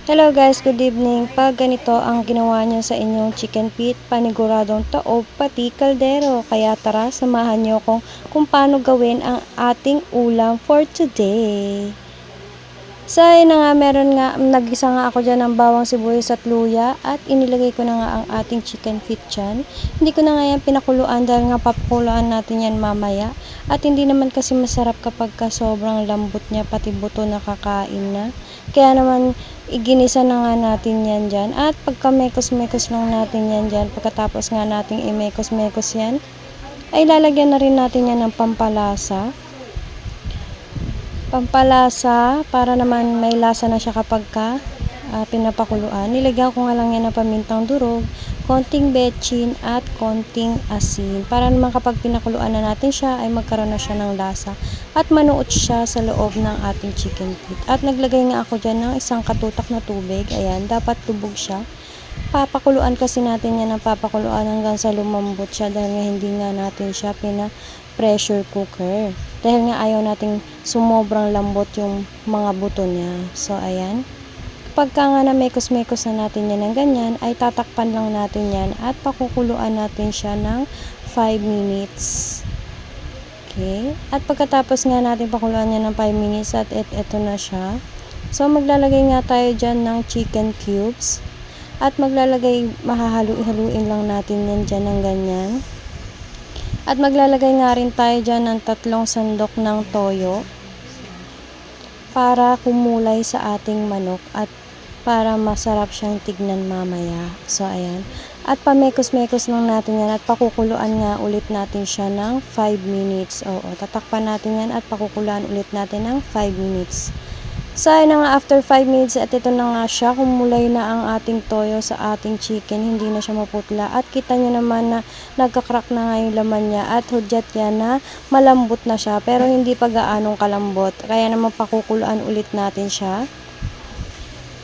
Hello guys, good evening. Pag ganito ang ginawa niyo sa inyong chicken feet, paniguradong taob pati kaldero. Kaya tara, samahan niyo kung paano gawin ang ating ulam for today. So ayun na nga, nagisa nga ako dyan ng bawang sibuyas at luya at inilagay ko na nga ang ating chicken feet dyan. Hindi ko na nga yan pinakuluan dahil nga papakuluan natin yan mamaya. At hindi naman kasi masarap kapag sobrang lambot niya, pati buto nakakain na. Kaya naman iginisa na nga natin yan dyan. At pagka mekos-mekos lang natin yan dyan, pagkatapos nga nating i-mekos-mekos yan, ay lalagyan na rin natin yan ng pampalasa para naman may lasa na siya kapag pinapakuluan. Nilagyan ko nga lang yan ng pamintang durog, konting betchin at konting asin para naman kapag pinakuluan na natin siya ay magkaroon na siya ng lasa at manuot siya sa loob ng ating chicken feet. At naglagay nga ako dyan ng isang katutak na tubig. Ayan, dapat tubog siya. Papakuluan kasi natin yan ng papakuluan hanggang sa lumambot siya dahil nga hindi nga natin siya pressure cooker. Dahil nga ayaw nating sumobrang lambot yung mga buto niya. So, ayan. Pagka nga na mekos-mekos na natin yan ng ganyan, ay tatakpan lang natin yan at pakukuluan natin siya ng 5 minutes. Okay. At pagkatapos nga natin pakuluan yan ng 5 minutes at eto na siya. So, maglalagay nga tayo dyan ng chicken cubes. At mahahaluin lang natin yan dyan ng ganyan. At maglalagay nga rin tayo dyan ng 3 sandok ng toyo para kumulay sa ating manok at para masarap siyang tignan mamaya. So, ayan. At pamekos-mekos lang natin yan at pakukuluan nga ulit natin siya ng 5 minutes. Oo, tatakpan natin yan at pakukuluan ulit natin ng 5 minutes. So, ayun na nga, after 5 minutes at ito na nga siya, kumulay na ang ating toyo sa ating chicken, hindi na siya maputla. At kita nyo naman na nagkakrak na nga yung laman niya at hudyat yan na malambot na siya, pero hindi pa gaanong kalambot. Kaya naman pakukuluan ulit natin siya.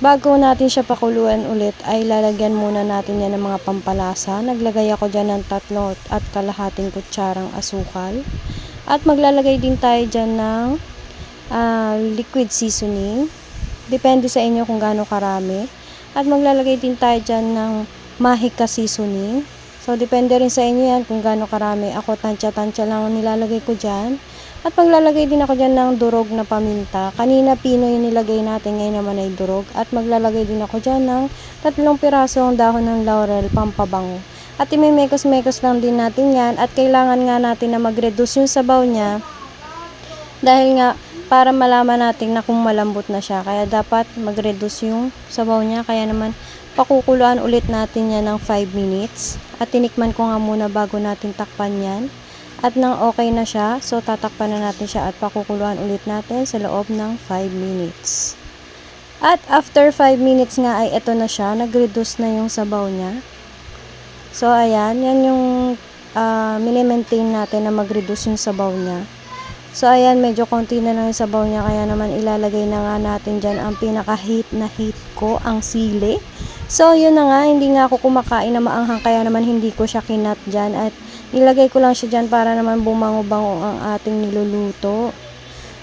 Bago natin siya pakuluan ulit, ay lalagyan muna natin yan ng mga pampalasa. Naglagay ako dyan ng 3 at kalahating kutsarang asukal. At maglalagay din tayo dyan ng liquid seasoning. Depende sa inyo kung gaano karami. At maglalagay din tayo dyan ng mahika seasoning. So, depende rin sa inyo yan kung gaano karami. Ako, tansya-tansya lang ang nilalagay ko dyan. At maglalagay din ako dyan ng durog na paminta. Kanina pino yung nilagay natin, ngayon naman ay durog. At maglalagay din ako dyan ng 3 pirasong dahon ng laurel, pampabango. At imimekos-mekos lang din natin yan. At kailangan nga natin na mag-reduce yung sabaw niya. Dahil nga, para malaman natin na kung malambot na siya. Kaya dapat mag-reduce yung sabaw niya. Kaya naman, pakukuluan ulit natin yan ng 5 minutes. At tinikman ko nga muna bago natin takpan yan. At nang okay na siya, so tatakpan na natin siya at pakukuluan ulit natin sa loob ng 5 minutes. At after 5 minutes nga ay eto na siya. Nag-reduce na yung sabaw niya. So, ayan. Yan yung mini-maintain natin na mag-reduce yung sabaw niya. So, ayan, medyo konti na lang yung sabaw niya, kaya naman ilalagay na nga natin dyan ang pinaka-hate na hate ko, ang sili. So, yun na nga, hindi nga ako kumakain na maanghang, kaya naman hindi ko siya kinat dyan. At nilagay ko lang siya dyan para naman bumango-bango ang ating niluluto.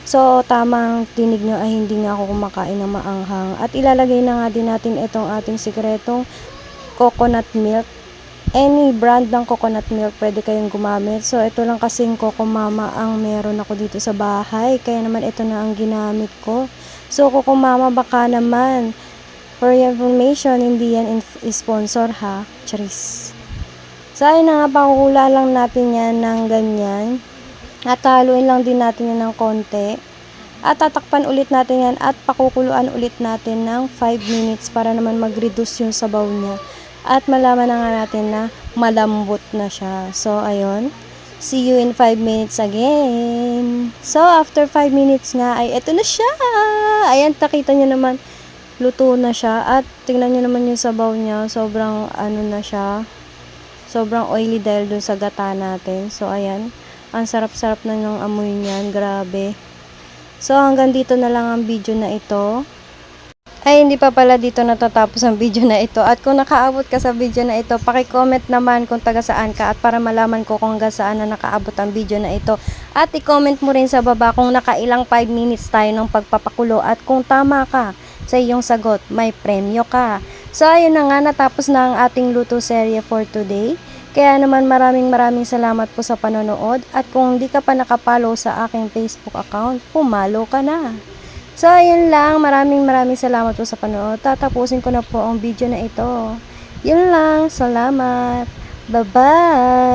So, tamang tinig nyo ay hindi nga ako kumakain na maanghang. At ilalagay na nga din natin itong ating sikretong coconut milk. Any brand ng coconut milk pwede kayong gumamit. So, ito lang kasing Coco Mama ang meron ako dito sa bahay. Kaya naman ito na ang ginamit ko. So, Coco Mama baka naman. For your information, hindi yan sponsor ha. Charis. So, ayun na nga, pakukula lang natin yan ng ganyan. At haluin lang din natin yan ng konti. At tatakpan ulit natin yan at pakukuluan ulit natin ng 5 minutes para naman mag-reduce yung sabaw niya. At malaman na nga natin na malambot na siya. So, ayun. See you in 5 minutes again. So, after 5 minutes nga, ay eto na siya. Ayan, nakita nyo naman, luto na siya. At tingnan nyo naman yung sabaw niya. Sobrang, na siya. Sobrang oily dahil dun sa gata natin. So, ayan. Ang sarap-sarap na yung amoy niyan. Grabe. So, hanggang dito na lang ang video na ito. Ay, hindi pa pala dito natatapos ang video na ito. At kung nakaabot ka sa video na ito, paki-comment naman kung taga saan ka at para malaman ko kung hanggang saan na nakaabot ang video na ito. At i-comment mo rin sa baba kung nakailang 5 minutes tayo ng pagpapakulo at kung tama ka sa iyong sagot, may premyo ka. So ayun na nga, natapos na ang ating luto serye for today. Kaya naman maraming salamat po sa panonood, at kung di ka pa nakapollow sa aking Facebook account, pumalo ka na. So ayun lang, maraming salamat po sa panonood. Tatapusin ko na po ang video na ito. Yun lang, salamat. Bye-bye!